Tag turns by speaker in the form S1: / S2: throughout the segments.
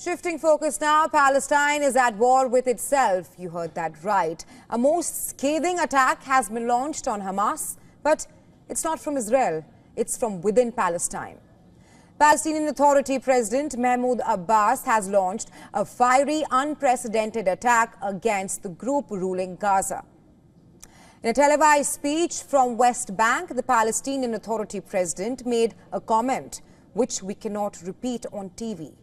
S1: Shifting focus now, Palestine is at war with itself. You heard that right. A most scathing attack has been launched on Hamas, but it's not from Israel. It's from within Palestine. Palestinian Authority President Mahmoud Abbas has launched a fiery, unprecedented attack against the group ruling Gaza. In a televised speech from West Bank, the Palestinian Authority President made a comment which we cannot repeat on TV.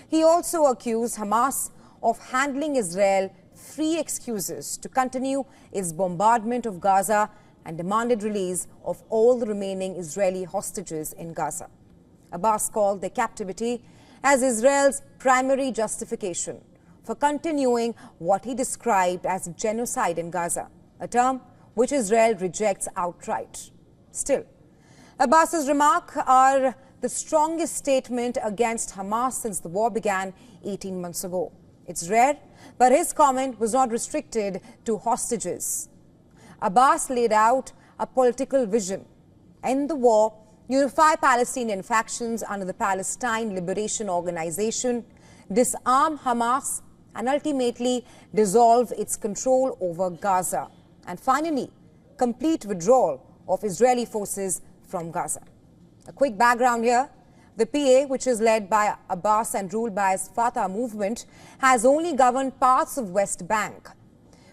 S1: He also accused Hamas of handling Israel free excuses to continue its bombardment of Gaza and demanded release of all the remaining Israeli hostages in Gaza. Abbas called their captivity as Israel's primary justification for continuing what he described as genocide in Gaza, a term which Israel rejects outright. Still, Abbas's remarks are the strongest statement against Hamas since the war began 18 months ago. It's rare, but his comment was not restricted to hostages. Abbas laid out a political vision: end the war, unify Palestinian factions under the Palestine Liberation Organization, disarm Hamas, and ultimately dissolve its control over Gaza, and finally, complete withdrawal of Israeli forces from Gaza. A quick background here. The PA, which is led by Abbas and ruled by his Fatah movement, has only governed parts of West Bank.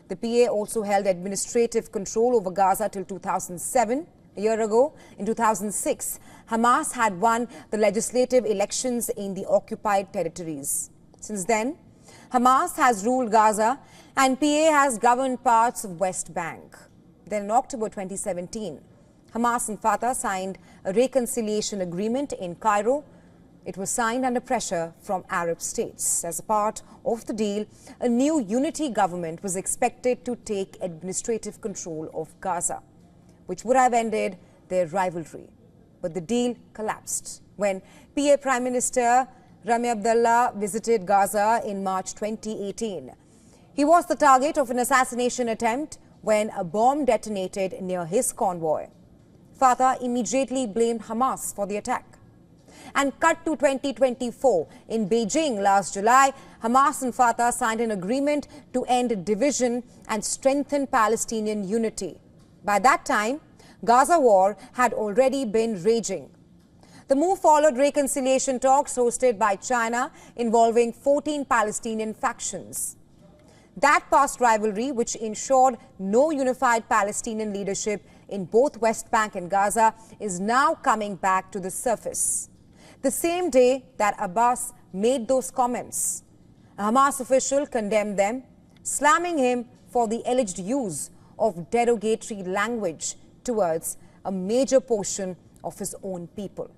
S1: The PA also held administrative control over Gaza till 2007. A year ago, in 2006, Hamas had won the legislative elections in the occupied territories. Since then, Hamas has ruled Gaza and PA has governed parts of West Bank. Then in October 2017, Hamas and Fatah signed a reconciliation agreement in Cairo. It was signed under pressure from Arab states. As a part of the deal, a new unity government was expected to take administrative control of Gaza, which would have ended their rivalry. But the deal collapsed when PA Prime Minister Rami Abdullah visited Gaza in March 2018. He was the target of an assassination attempt when a bomb detonated near his convoy. Fatah immediately blamed Hamas for the attack. And cut to 2024. In Beijing last July, Hamas and Fatah signed an agreement to end division and strengthen Palestinian unity. By that time, Gaza war had already been raging. The move followed reconciliation talks hosted by China involving 14 Palestinian factions. That past rivalry, which ensured no unified Palestinian leadership in both West Bank and Gaza, is now coming back to the surface. The same day that Abbas made those comments, a Hamas official condemned them, slamming him for the alleged use of derogatory language towards a major portion of his own people.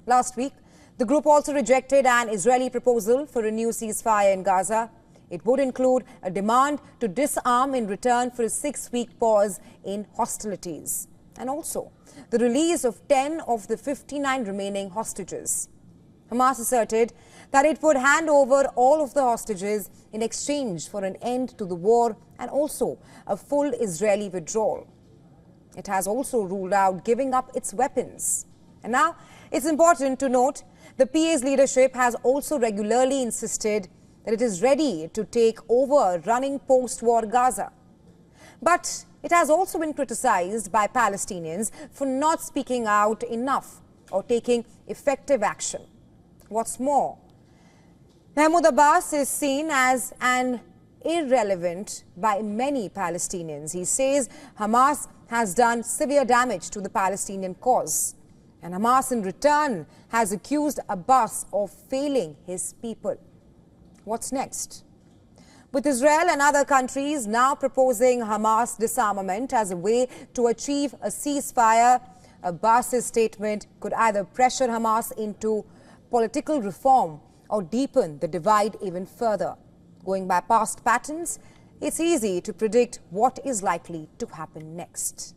S1: Last week, the group also rejected an Israeli proposal for a new ceasefire in Gaza. It would include a demand to disarm in return for a 6-week pause in hostilities, and also the release of 10 of the 59 remaining hostages. Hamas asserted that it would hand over all of the hostages in exchange for an end to the war and also a full Israeli withdrawal. It has also ruled out giving up its weapons. And now, it's important to note the PA's leadership has also regularly insisted that it is ready to take over running post-war Gaza. But it has also been criticized by Palestinians for not speaking out enough or taking effective action. What's more, Mahmoud Abbas is seen as an irrelevant by many Palestinians. He says Hamas has done severe damage to the Palestinian cause, and Hamas in return has accused Abbas of failing his people. What's next? With Israel and other countries now proposing Hamas disarmament as a way to achieve a ceasefire, Abbas's statement could either pressure Hamas into political reform or deepen the divide even further. Going by past patterns, it's easy to predict what is likely to happen next.